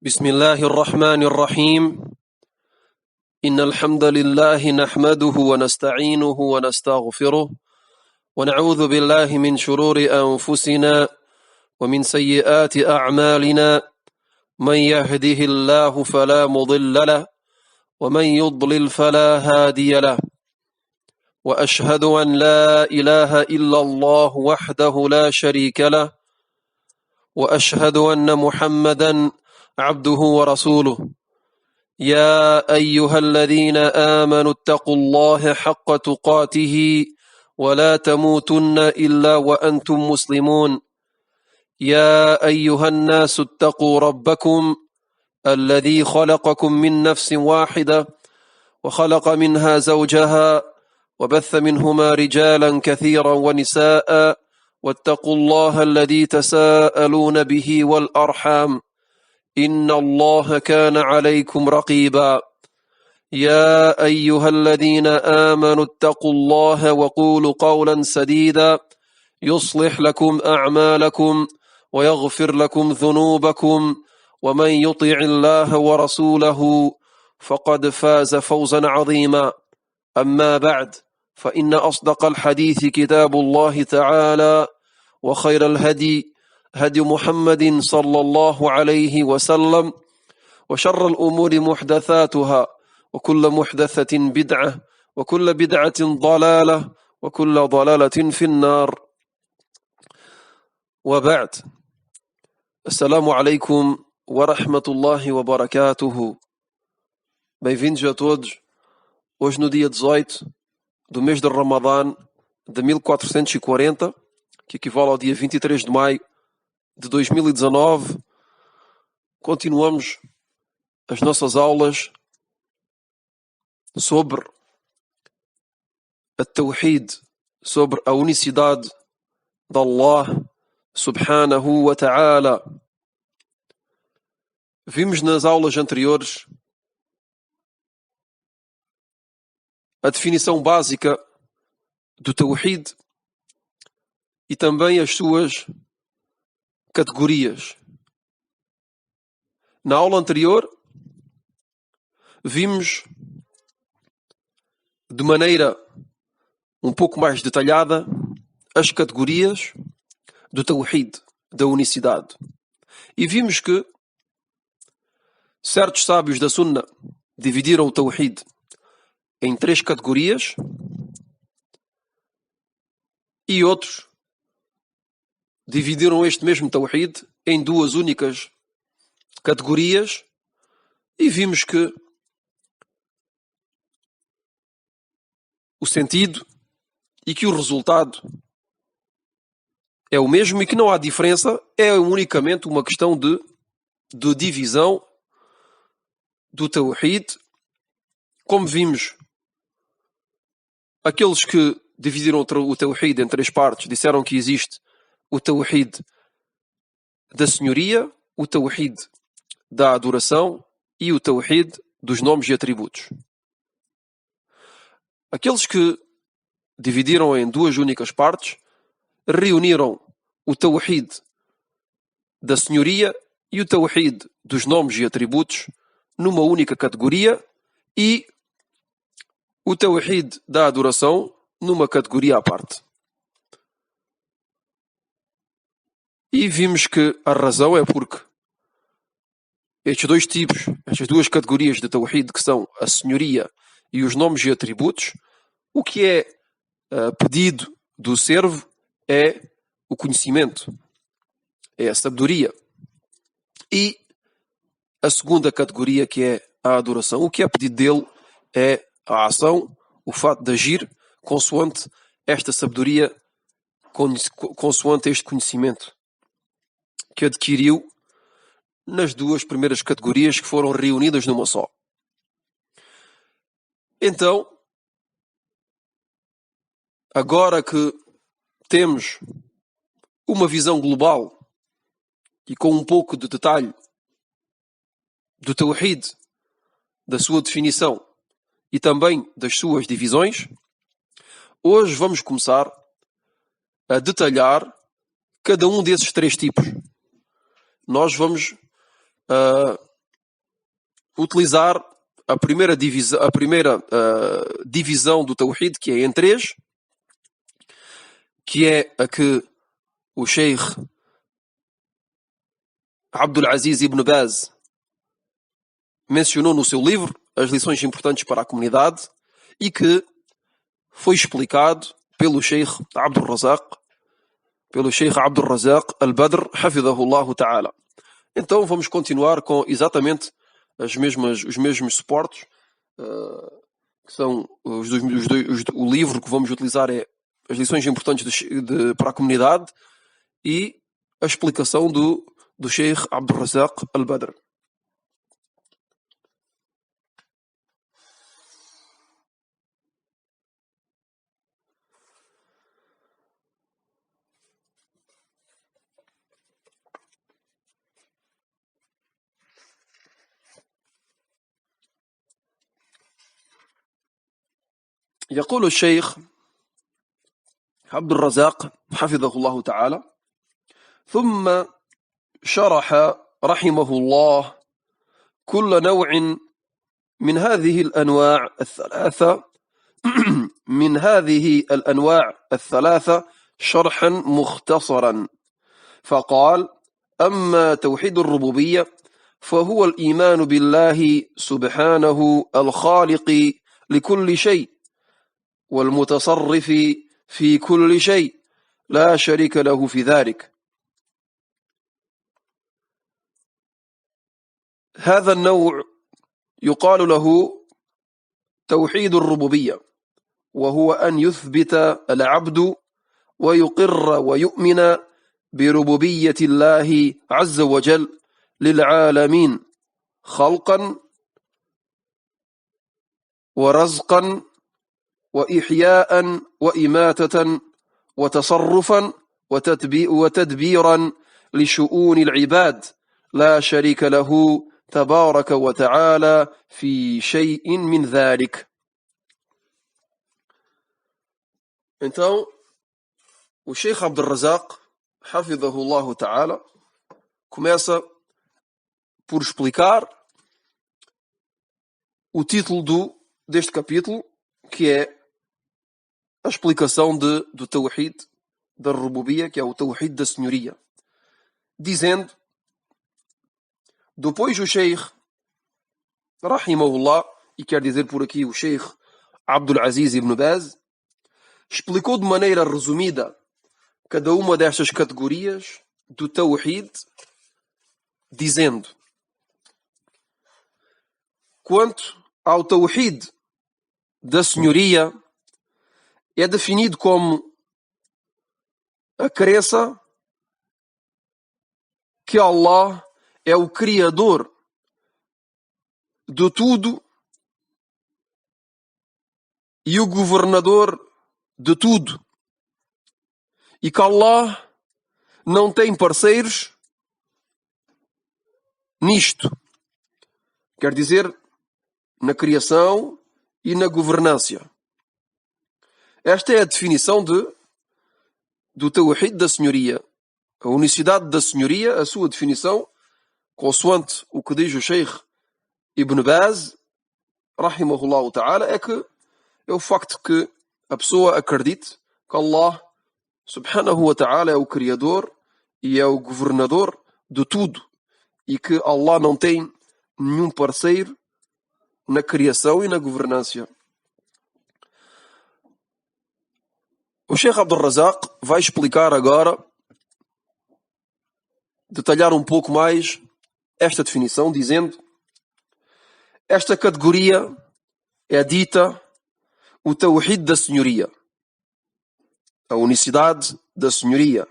بسم الله الرحمن الرحيم إن الحمد لله نحمده ونستعينه ونستغفره ونعوذ بالله من شرور أنفسنا ومن سيئات أعمالنا من يهده الله فلا مضل له ومن يضلل فلا هادي له وأشهد أن لا إله إلا الله وحده لا شريك له وأشهد أن محمدًا عبده ورسوله يا أيها الذين آمنوا اتقوا الله حق تقاته ولا تموتن إلا وأنتم مسلمون يا أيها الناس اتقوا ربكم الذي خلقكم من نفس واحدة وخلق منها زوجها وبث منهما رجالا كثيرا ونساء واتقوا الله الذي تساءلون به والأرحام إن الله كان عليكم رقيبا يا أيها الذين آمنوا اتقوا الله وقولوا قولا سديدا يصلح لكم أعمالكم ويغفر لكم ذنوبكم ومن يطع الله ورسوله فقد فاز فوزا عظيما أما بعد فإن أصدق الحديث كتاب الله تعالى وخير الهدي هدي محمد صلى الله عليه وسلم وشر الأمور محدثاتها وكل محدثة بدعة وكل بدعة ضلالة وكل ضلالة في النار وبعد السلام عليكم ورحمة الله وبركاته. Bem-vindos a todos. Hoje no dia 18 do mês de Ramadã de 1440, que equivale ao dia 23 de maio de 2019, continuamos as nossas aulas sobre a Tawhid, sobre a unicidade de Allah subhanahu wa ta'ala. Vimos nas aulas anteriores a definição básica do Tawhid e também as suas categorias. Na aula anterior, vimos de maneira um pouco mais detalhada as categorias do Tawhid, da unicidade. E vimos que certos sábios da Sunna dividiram o Tawhid em 3 categorias e outros dividiram este mesmo Tawhid em 2 únicas categorias e vimos que o sentido e que o resultado é o mesmo e que não há diferença, é unicamente uma questão de divisão do Tawhid. Como vimos, aqueles que dividiram o Tawhid em 3 partes disseram que existe o Tawhid da senhoria, o Tawhid da adoração e o Tawhid dos nomes e atributos. Aqueles que dividiram em 2 únicas partes reuniram o Tawhid da senhoria e o Tawhid dos nomes e atributos numa única categoria e o Tawhid da adoração numa categoria à parte. E vimos que a razão é porque estes 2 tipos, estas 2 categorias de Tawhid, que são a senhoria e os nomes e atributos, o que é pedido do servo é o conhecimento, é a sabedoria. E a segunda categoria, que é a adoração, o que é pedido dele é a ação, o fato de agir consoante esta sabedoria, consoante este conhecimento que adquiriu nas 2 primeiras categorias que foram reunidas numa só. Então, agora que temos uma visão global e com um pouco de detalhe do Tawhid, da sua definição e também das suas divisões, hoje vamos começar a detalhar cada um desses 3 tipos. Nós vamos utilizar a primeira divisão do Tawhid, que é em três, que é a que o Sheikh Abdul Aziz Ibn Baz mencionou no seu livro, As Lições Importantes para a Comunidade, e que foi explicado pelo Sheikh Abdul Razak Al-Badr, hafidhahullah ta'ala. Então vamos continuar com exatamente os mesmos suportes, que são o livro que vamos utilizar é As Lições Importantes para a Comunidade e a explicação do Sheikh Abdul Razak Al-Badr. يقول الشيخ عبد الرزاق حفظه الله تعالى: ثم شرح رحمه الله كل نوع من هذه الأنواع الثلاثة شرحا مختصرا، فقال: أما توحيد الربوبية فهو الإيمان بالله سبحانه الخالق لكل شيء والمتصرف في كل شيء لا شريك له في ذلك. هذا النوع يقال له توحيد الربوبية، وهو أن يثبت العبد ويقر ويؤمن بربوبية الله عز وجل للعالمين خلقا ورزقا وإحياء وإماتة وتصرفا وتدبيرا لشؤون العباد لا شريك له تبارك وتعالى في شيء من ذلك. Então, o Sheikh Abdul Razak, hafidhahullah ta'ala, começa por explicar o título deste capítulo, que é a explicação do Tawhid da Rububiyya, que é o Tawhid da Senhoria, dizendo, depois o Sheikh Rahimahullah, e quer dizer por aqui o Sheikh Abdul Aziz Ibn Baz, explicou de maneira resumida cada uma destas categorias do Tawhid, dizendo: quanto ao Tawhid da Senhoria, é definido como a crença que Allah é o Criador de tudo e o Governador de tudo, e que Allah não tem parceiros nisto. Quer dizer, na criação e na governância. Esta é a definição do Tawhid da Senhoria. A unicidade da Senhoria, a sua definição, consoante o que diz o Sheikh Ibn Baz, rahimahullah ta'ala, é o facto que a pessoa acredite que Allah subhanahu wa ta'ala é o Criador e é o Governador de tudo, e que Allah não tem nenhum parceiro na criação e na governância. O Sheikh Abdul Razak vai explicar agora, detalhar um pouco mais esta definição, dizendo: esta categoria é dita o Tawhid da Senhoria, a unicidade da Senhoria,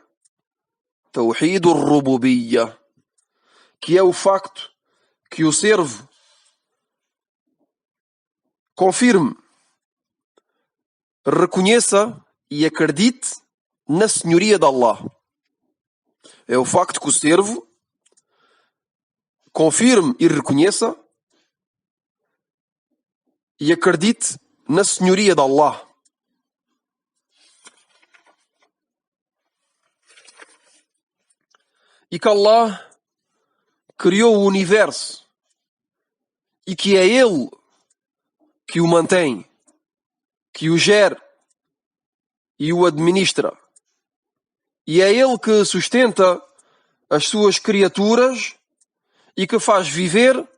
Tawhid ar-Rububiyya, que é o facto que o servo confirme, reconheça e acredite na Senhoria de Allah. É o facto que o servo confirme e reconheça e acredite na Senhoria de Allah. E que Allah criou o universo e que é Ele que o mantém, que o gera e o administra. E é Ele que sustenta as suas criaturas e que faz viver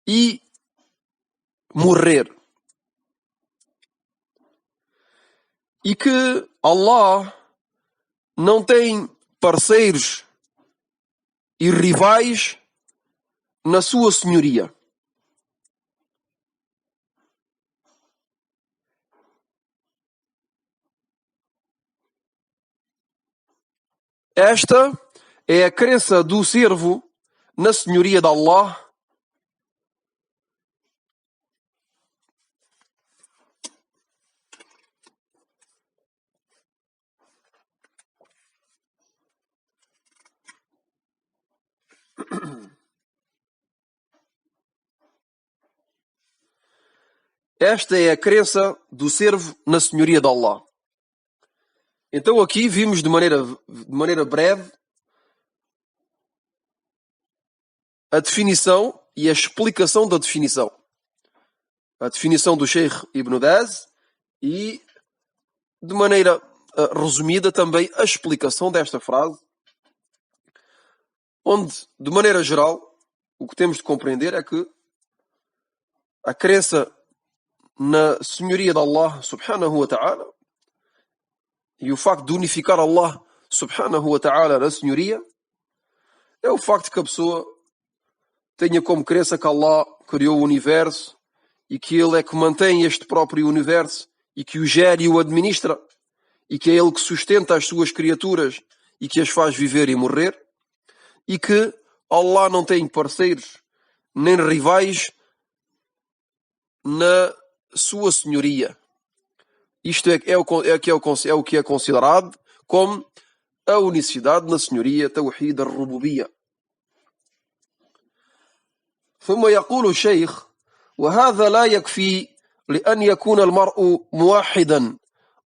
e morrer. E que Allah não tem parceiros e rivais na sua senhoria. Esta é a crença do servo na senhoria de Allah. Esta é a crença do servo na senhoria de Allah. Então aqui vimos de maneira breve a definição e a explicação da definição. A definição do Sheikh Ibn Baz e, de maneira resumida, também a explicação desta frase, onde, de maneira geral, o que temos de compreender é que a crença na senhoria de Allah subhanahu wa ta'ala e o facto de unificar Allah subhanahu wa ta'ala na senhoria é o facto que a pessoa tenha como crença que Allah criou o universo e que Ele é que mantém este próprio universo e que o gera e o administra e que é Ele que sustenta as suas criaturas e que as faz viver e morrer e que Allah não tem parceiros nem rivais na sua senhoria. Isto é o que é considerado como a unicidade na senhoria, توحيد الربوبية. ثم يقول الشيخ: وهذا لا يكفي لأن يكون المرء موحدا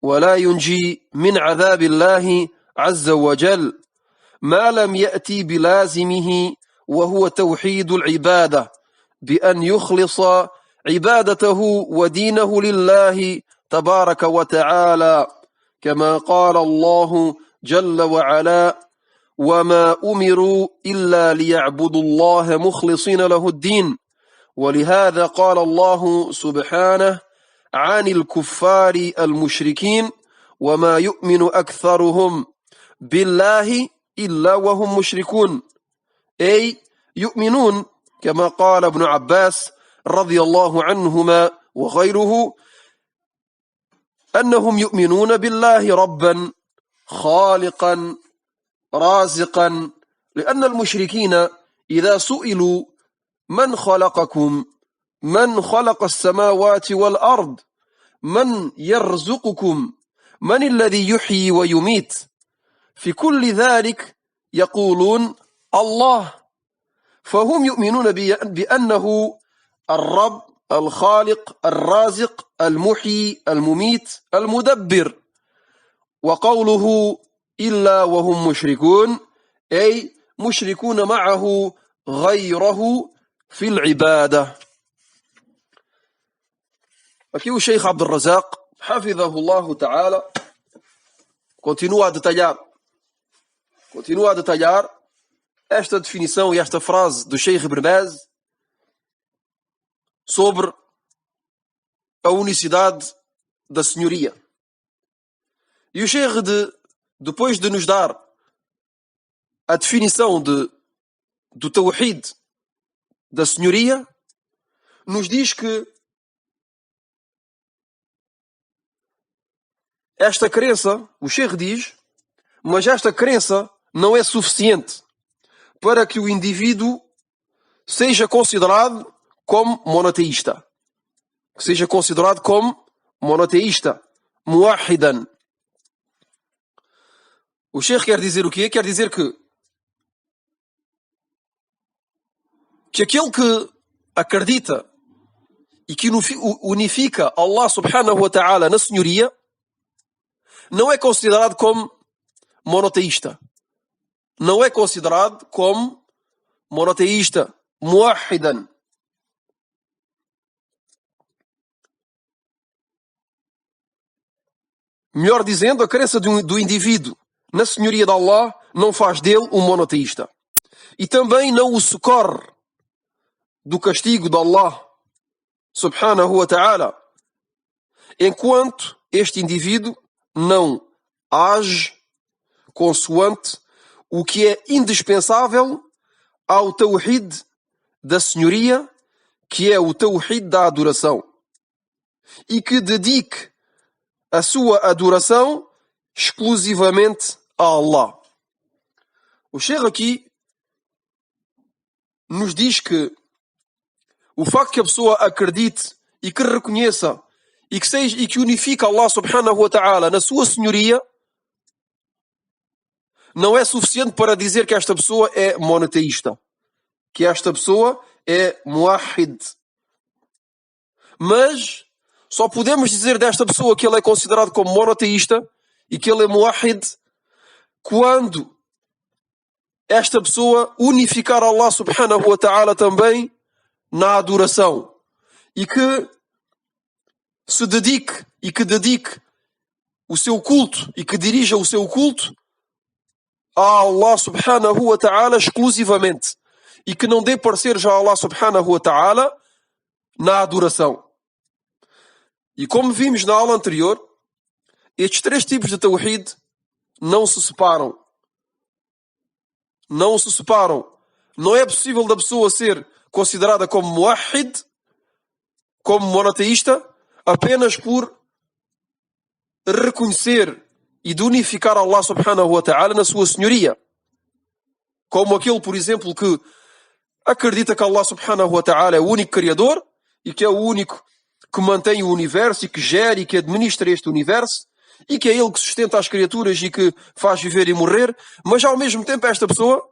ولا ينجي من عذاب الله عز وجل ما لم يأتي بلازمه وهو توحيد العبادة بأن يخلص عبادته ودينه لله تبارك وتعالى كما قال الله جل وعلا: وما أمروا إلا ليعبدوا الله مخلصين له الدين. ولهذا قال الله سبحانه عن الكفار المشركين: وما يؤمن أكثرهم بالله إلا وهم مشركون. أي يؤمنون كما قال ابن عباس رضي الله عنهما وغيره أنهم يؤمنون بالله ربا خالقا رازقا، لأن المشركين إذا سئلوا: من خلقكم؟ من خلق السماوات والأرض؟ من يرزقكم؟ من الذي يحيي ويميت؟ في كل ذلك يقولون: الله. فهم يؤمنون بأنه الرب الخالق الرازق المحيي المميت المدبر. وقوله إلا وهم مشركون أي مشركون معه غيره في العبادة. Aqui o Sheikh Abdul Razak, hafidhahullah ta'ala, continua a detalhar esta definição e esta frase do Sheikh Ibn Baz sobre a unicidade da senhoria. E o Sheikh, depois de nos dar a definição do tawhid da senhoria, nos diz que esta crença, o Sheikh diz, mas esta crença não é suficiente para que o indivíduo seja considerado como monoteísta. Que seja considerado como monoteísta, muwahhidan. O Sheikh quer dizer o quê? Quer dizer que aquele que acredita e que unifica Allah subhanahu wa ta'ala na senhoria não é considerado como monoteísta. Não é considerado como monoteísta, muwahhidan. Melhor dizendo, a crença do indivíduo na senhoria de Allah não faz dele um monoteísta. E também não o socorre do castigo de Allah subhanahu wa ta'ala, enquanto este indivíduo não age consoante o que é indispensável ao tawhid da senhoria, que é o tawhid da adoração, e que dedique a sua adoração exclusivamente a Allah. O Sheikh aqui nos diz que o facto que a pessoa acredite e que reconheça e que unifique Allah subhanahu wa ta'ala na sua senhoria não é suficiente para dizer que esta pessoa é monoteísta, que esta pessoa é muahid. Mas só podemos dizer desta pessoa que ele é considerado como monoteísta e que ele é muahid quando esta pessoa unificar Allah subhanahu wa ta'ala também na adoração e que se dedique e que dedique o seu culto e que dirija o seu culto a Allah subhanahu wa ta'ala exclusivamente e que não dê parceiros a Allah subhanahu wa ta'ala na adoração. E como vimos na aula anterior, estes três tipos de tawhid não se separam. Não se separam. Não é possível da pessoa ser considerada como muahid, como monoteísta, apenas por reconhecer e de unificar Allah subhanahu wa ta'ala na sua senhoria. Como aquele, por exemplo, que acredita que Allah subhanahu wa ta'ala é o único criador e que é o único que mantém o universo e que gera e que administra este universo e que é ele que sustenta as criaturas e que faz viver e morrer, mas ao mesmo tempo esta pessoa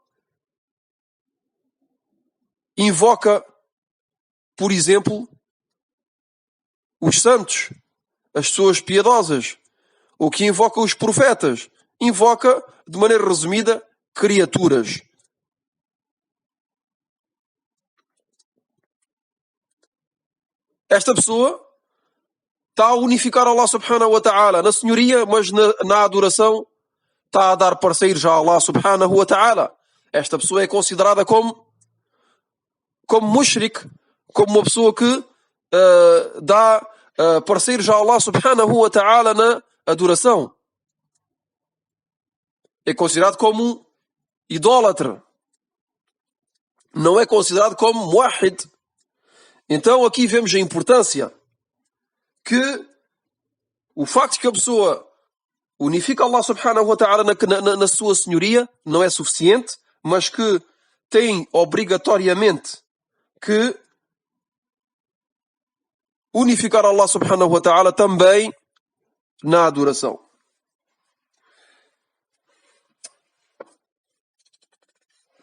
invoca, por exemplo, os santos, as pessoas piedosas, ou que invoca os profetas, invoca, de maneira resumida, criaturas. Esta pessoa está a unificar Allah subhanahu wa ta'ala na senhoria, mas na adoração está a dar parceiros a Allah subhanahu wa ta'ala. Esta pessoa é considerada como mushrik, como uma pessoa que dá parceiros a Allah subhanahu wa ta'ala na adoração. É considerado como um idólatra. Não é considerado como muahid. Então aqui vemos a importância que o facto de que a pessoa unifica Allah subhanahu wa ta'ala na sua senhoria não é suficiente, mas que tem obrigatoriamente que unificar Allah subhanahu wa ta'ala também na adoração.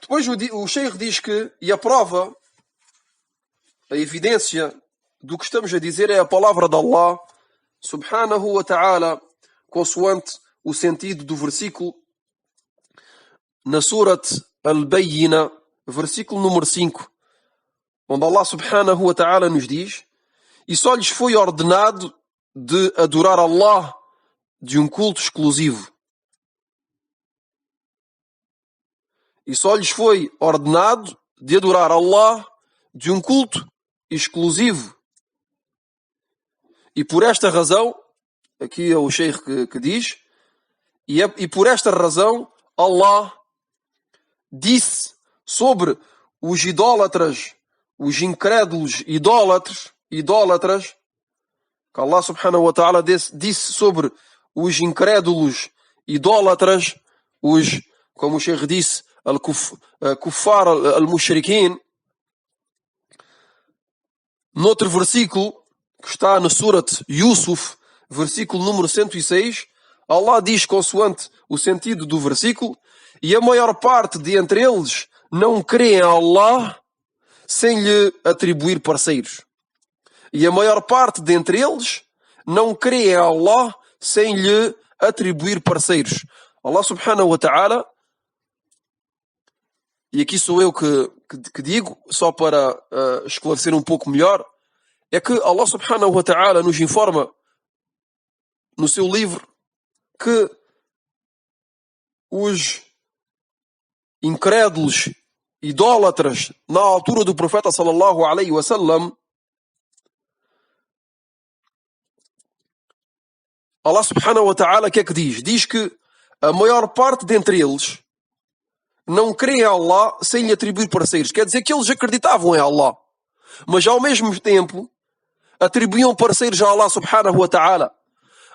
Depois o Sheikh diz que, e a prova, a evidência do que estamos a dizer é a palavra de Allah subhanahu wa ta'ala, consoante o sentido do versículo na Surat Al-Bayyina, versículo número 5, onde Allah subhanahu wa ta'ala nos diz: e só lhes foi ordenado de adorar Allah de um culto exclusivo. E só lhes foi ordenado de adorar Allah de um culto exclusivo. E por esta razão, aqui é o Sheikh que diz, e por esta razão Allah disse sobre os idólatras, os incrédulos idólatras, que Allah subhanahu wa ta'ala disse sobre os incrédulos idólatras, como o Sheikh disse, al-kuffar al-mushrikin, noutro versículo, que está na Surat Yusuf, versículo número 106, Allah diz, consoante o sentido do versículo, e a maior parte de entre eles não crê em Allah sem lhe atribuir parceiros. E a maior parte de entre eles não crê em Allah sem lhe atribuir parceiros. Allah subhanahu wa ta'ala, e aqui sou eu que digo, só para esclarecer um pouco melhor, é que Allah subhanahu wa ta'ala nos informa no seu livro que os incrédulos, idólatras, na altura do profeta sallallahu alaihi wasallam, Allah subhanahu wa ta'ala, o que é que diz? Diz que a maior parte dentre eles não crê em Allah sem lhe atribuir parceiros. Quer dizer que eles acreditavam em Allah, mas ao mesmo tempo atribuíam parceiros a Allah subhanahu wa ta'ala.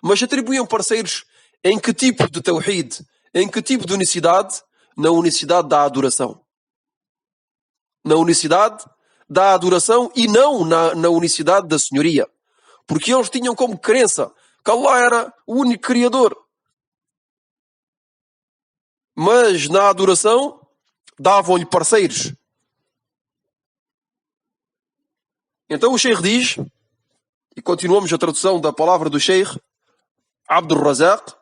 Mas atribuíam parceiros em que tipo de tawhid? Em que tipo de unicidade? Na unicidade da adoração. Na unicidade da adoração e não na unicidade da senhoria. Porque eles tinham como crença que Allah era o único criador. Mas na adoração davam-lhe parceiros. Então o Sheikh diz, e continuamos a tradução da palavra do Sheikh Abdul Razak,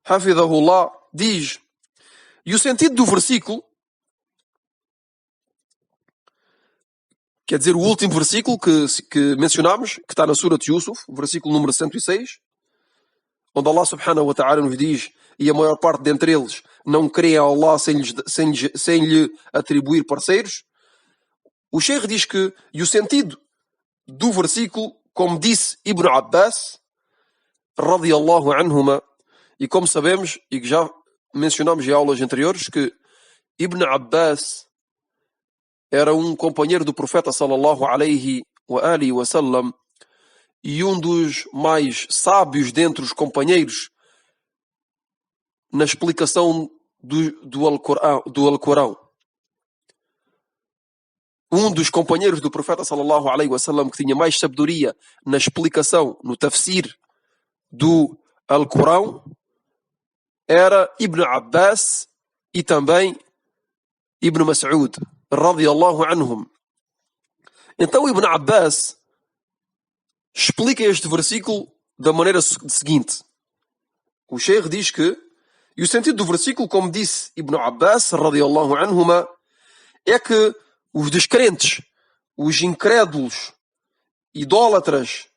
Hafidahullah, diz, e o sentido do versículo, quer dizer, o último versículo que mencionámos, que está na Surah de Yusuf, o versículo número 106, onde Allah subhanahu wa ta'ala nos diz, e a maior parte dentre eles não crê em Allah sem lhe atribuir parceiros. O Sheikh diz que, e o sentido do versículo, como disse Ibn Abbas, radiyallahu anhuma, e como sabemos, e que já mencionámos em aulas anteriores, que Ibn Abbas era um companheiro do profeta sallallahu alaihi wa sallam e um dos mais sábios dentre os companheiros na explicação do Alcorão. Um dos companheiros do profeta sallallahu alaihi wa sallam que tinha mais sabedoria na explicação, no tafsir do Alcorão, era Ibn Abbas e também Ibn Mas'ud, radiyallahu anhum. Então Ibn Abbas explica este versículo da maneira seguinte. O Sheikh diz que, e o sentido do versículo, como disse Ibn Abbas, radiyallahu anhuma, é que os descrentes, os incrédulos, idólatras,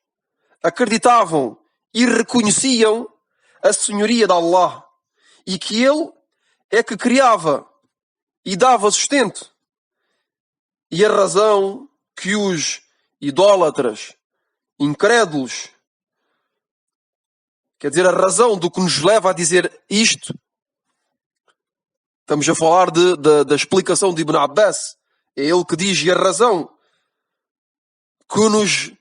acreditavam e reconheciam a senhoria de Allah e que Ele é que criava e dava sustento. E a razão que os idólatras, incrédulos, quer dizer, a razão do que nos leva a dizer isto, estamos a falar da explicação de Ibn Abbas, é ele que diz, e a razão que nos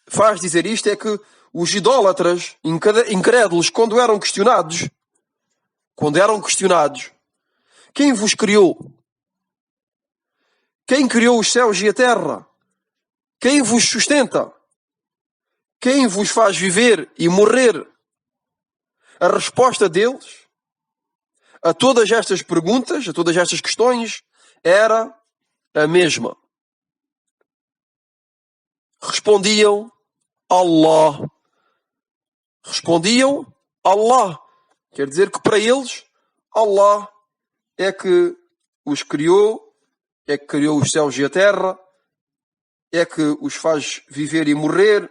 faz dizer isto é que os idólatras, incrédulos, quando eram questionados, quem vos criou? Quem criou os céus e a terra? Quem vos sustenta? Quem vos faz viver e morrer? A resposta deles a todas estas perguntas, a todas estas questões, era a mesma. Respondiam Allah. Respondiam Allah. Quer dizer que para eles, Allah é que os criou, é que criou os céus e a terra, é que os faz viver e morrer,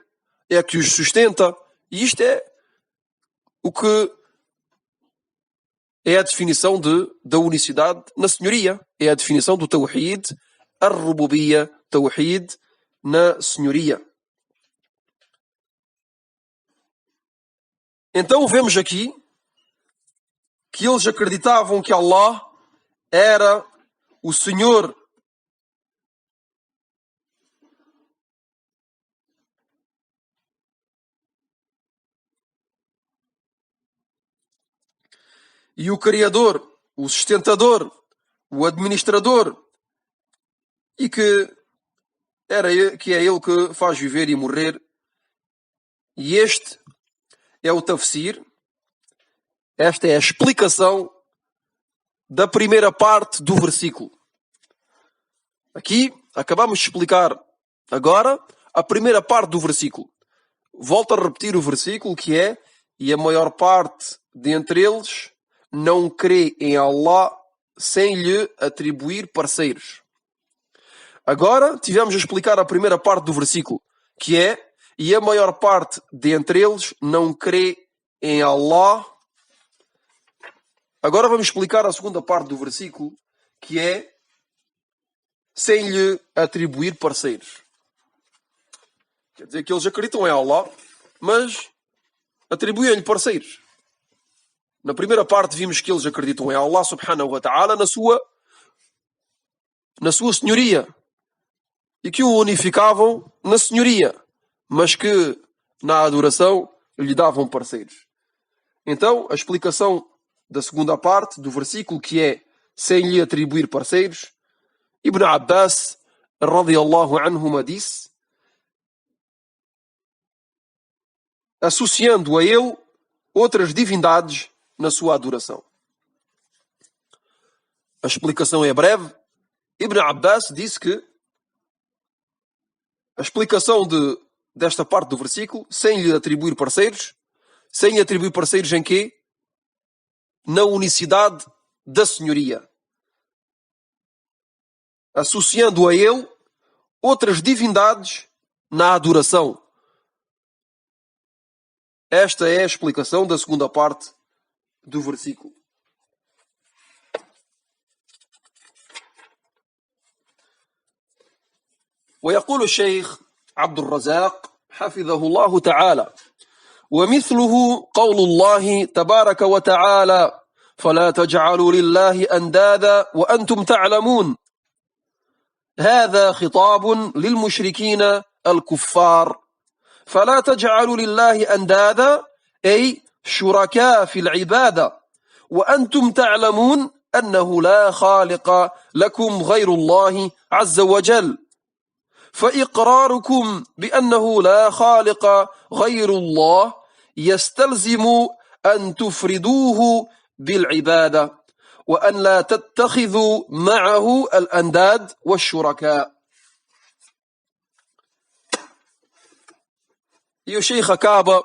é que os sustenta. E isto é o que é a definição da unicidade na senhoria. É a definição do Tawhid, ar-Rububiyya, Tawhid na senhoria. Então vemos aqui que eles acreditavam que Allah era o Senhor e o Criador, o sustentador, o administrador, e que é Ele que faz viver e morrer. E este é o tafsir, esta é a explicação da primeira parte do versículo. Aqui acabamos de explicar agora a primeira parte do versículo. Volto a repetir o versículo que é, e a maior parte dentre eles não crê em Allah sem lhe atribuir parceiros. Agora tivemos a explicar a primeira parte do versículo, que é, e a maior parte dentre eles não crê em Allah Agora vamos explicar a segunda parte do versículo, que é sem lhe atribuir parceiros. Quer dizer que eles acreditam em Allah, mas atribuem-lhe parceiros. Na primeira parte vimos que eles acreditam em Allah subhanahu wa ta'ala na sua senhoria e que o unificavam na senhoria, mas que na adoração lhe davam parceiros. Então, a explicação da segunda parte do versículo, que é sem lhe atribuir parceiros, Ibn Abbas radiyallahu anhuma disse, associando a ele outras divindades na sua adoração. A explicação é breve. Ibn Abbas disse que a explicação desta parte do versículo, sem lhe atribuir parceiros em quê? Na unicidade da senhoria. Associando a ele outras divindades na adoração. Esta é a explicação da segunda parte do versículo. ويقول الشيخ عبد الرزاق حفظه الله تعالى ومثله قول الله تبارك وتعالى فلا تجعلوا لله أندادا وأنتم تعلمون هذا خطاب للمشركين الكفار فلا تجعلوا لله أندادا أي شركاء في العبادة وأنتم تعلمون أنه لا خالق لكم غير الله عز وجل فإقراركم بأنه لا خالق غير الله يستلزم أن تفردوه بالعبادة وأن لا تتخذوا معه الأنداد والشركاء. E o Sheikh acaba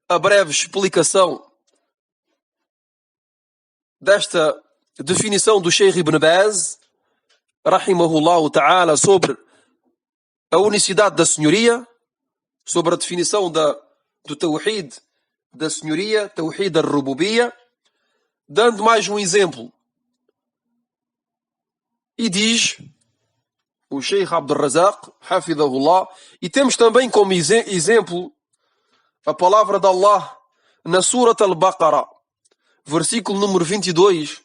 a breve explicação desta definição do Sheikh Ibn Baz, rahimahullah ta'ala, sobre a unicidade da senhoria, sobre a definição do Tawhid da senhoria, Tawhid al-Rububiyya, dando mais um exemplo. E diz o Sheikh Abdul Razak, hafidahullah, e temos também como exemplo a palavra de Allah na Surat al-Baqarah, versículo número 22,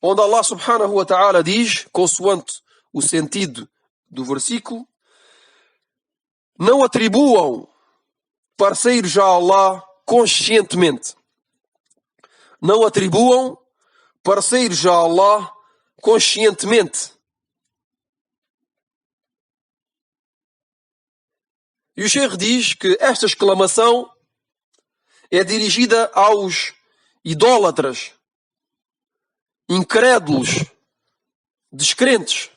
onde Allah subhanahu wa ta'ala diz, consoante o sentido do versículo, não atribuam parceiros a Allah conscientemente. Não atribuam parceiros a Allah conscientemente. E o Sheikh diz que esta exclamação é dirigida aos idólatras, incrédulos, descrentes.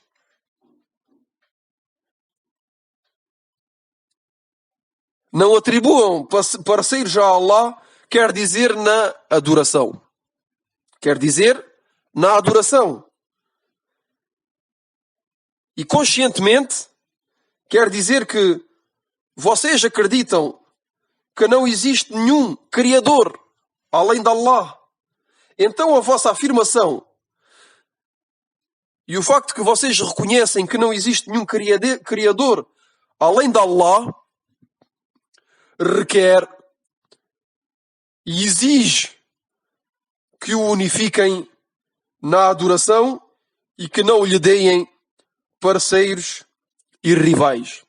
Não atribuam parceiros a Allah, quer dizer na adoração. Quer dizer na adoração. E conscientemente quer dizer que vocês acreditam que não existe nenhum Criador além de Allah. Então a vossa afirmação e o facto que vocês reconhecem que não existe nenhum Criador além de Allah requer e exige que o unifiquem na adoração e que não lhe deem parceiros e rivais.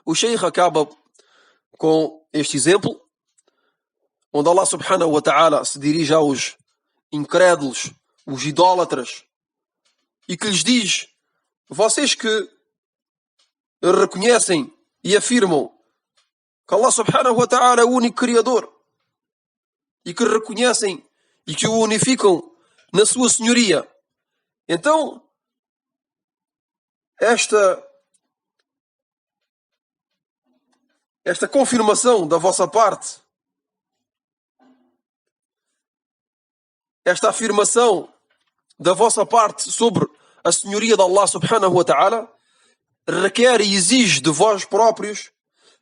O Sheikh acaba com este exemplo, onde Allah subhanahu wa ta'ala se dirige aos incrédulos, os idólatras, e que lhes diz: vocês que reconhecem e afirmam que Allah subhanahu wa ta'ala é o único Criador, e que reconhecem e que o unificam na sua senhoria, então esta confirmação da vossa parte, esta afirmação da vossa parte sobre a senhoria de Allah subhanahu wa ta'ala requer e exige de vós próprios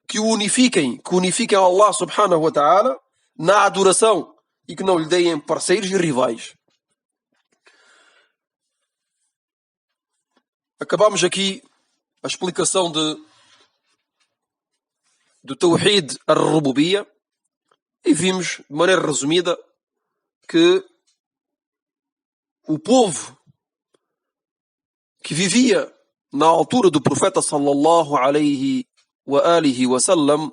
que unifiquem Allah subhanahu wa ta'ala na adoração, e que não lhe deem parceiros e rivais. Acabamos aqui a explicação do Tawhid ar-Rububiyya e vimos, de maneira resumida, que o povo que vivia na altura do profeta sallallahu alaihi wa alihi wa sallam,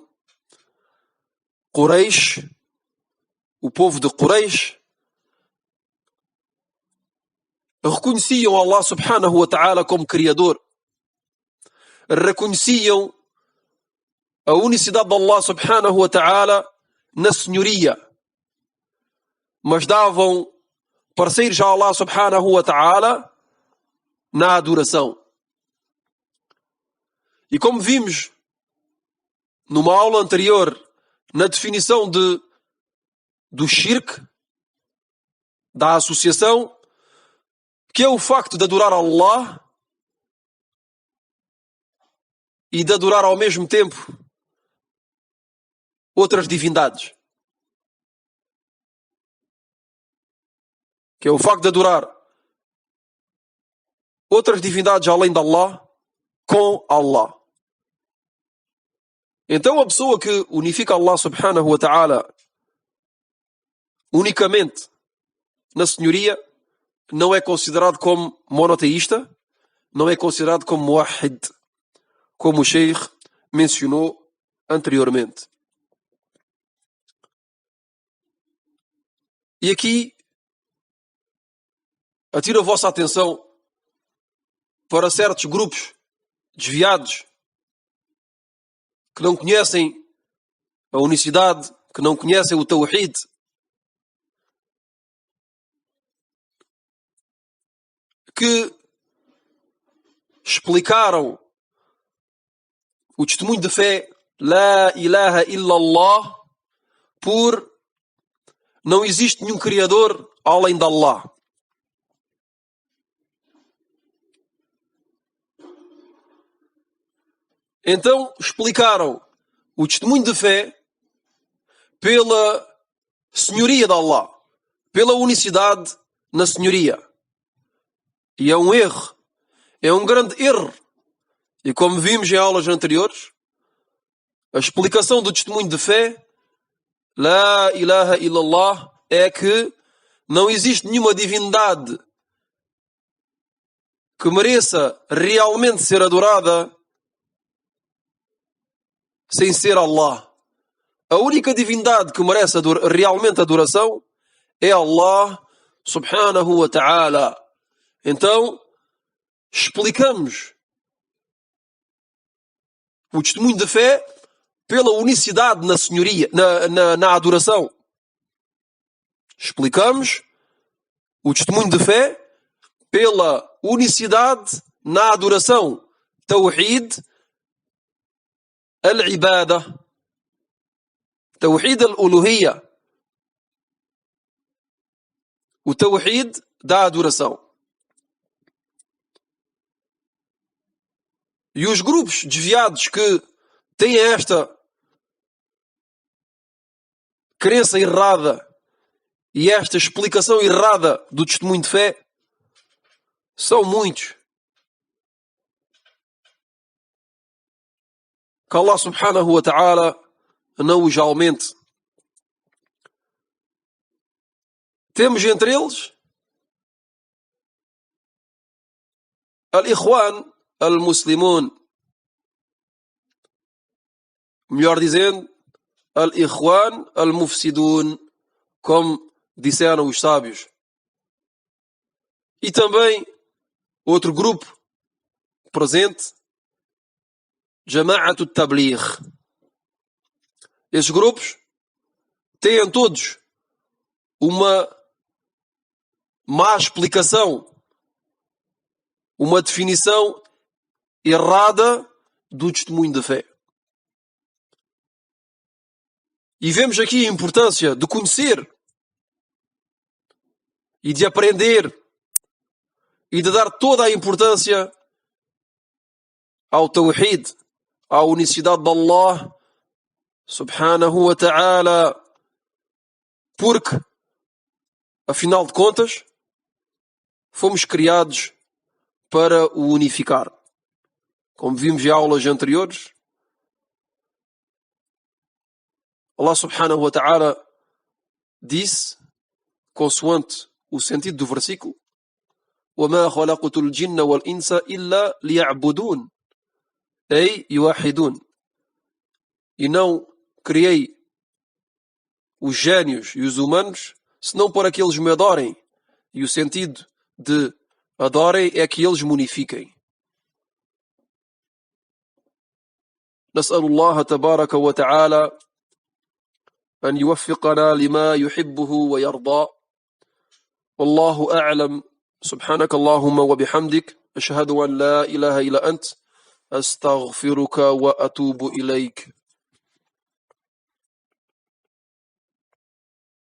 Quraysh, o povo de Quraysh, reconheciam Allah subhanahu wa ta'ala como Criador, reconheciam a unicidade de Allah subhanahu wa ta'ala na senhoria, mas davam parceiros a Allah subhanahu wa ta'ala na adoração. E como vimos numa aula anterior, na definição do shirk, da associação, que é o facto de adorar Allah e de adorar ao mesmo tempo outras divindades. Que é o facto de adorar outras divindades além de Allah com Allah. Então a pessoa que unifica Allah subhanahu wa ta'ala unicamente na senhoria não é considerado como monoteísta, não é considerado como muwahhid, como o Sheikh mencionou anteriormente. E aqui atiro a vossa atenção para certos grupos desviados que não conhecem a unicidade, que não conhecem o Tawhid, que explicaram o testemunho de fé La ilaha illallah por não existe nenhum Criador além de Allah. Então explicaram o testemunho de fé pela senhoria de Allah, pela unicidade na senhoria. E é um erro, é um grande erro. E como vimos em aulas anteriores, a explicação do testemunho de fé, La ilaha illallah, é que não existe nenhuma divindade que mereça realmente ser adorada sem ser Allah. A única divindade que merece realmente adoração é Allah subhanahu wa ta'ala. Então, explicamos o testemunho de fé pela unicidade na senhoria, na adoração. Explicamos o testemunho de fé pela unicidade na adoração. Tawhid al-ibada. Tawhid al-uluhiyya. O tawhid da adoração. E os grupos desviados que têm esta crença errada e esta explicação errada do testemunho de fé são muitos. Que Allah subhanahu wa ta'ala não os aumente. Temos entre eles al-Ikhwan al-Muslimun, melhor dizendo, al-Ikhwan al-Mufsidun, como disseram os sábios. E também outro grupo presente, Jama'at al-Tabligh. Esses grupos têm todos uma má explicação, uma definição errada do testemunho de fé. E vemos aqui a importância de conhecer e de aprender e de dar toda a importância ao Tawhid, à unicidade de Allah subhanahu wa ta'ala, porque Afinal de contas, fomos criados para o unificar. Como vimos em aulas anteriores, Allah subhanahu wa ta'ala disse, consoante o sentido do versículo, وَمَا خَلَقْتُ الْجِنَّ وَالْإِنسَ إِلَّا لِيَعْبُدُونَ أي يوحدون. E não criei os génios e os humanos senão para que eles me adorem. E o sentido de adorem é que eles me unifiquem. نسأل الله تبارك وتعالى أن يوفقنا لما يحبه ويرضى. والله أعلم. سبحانك اللهم وبحمدك أشهد أن لا إله إلا أنت أستغفرك وأتوب إليك.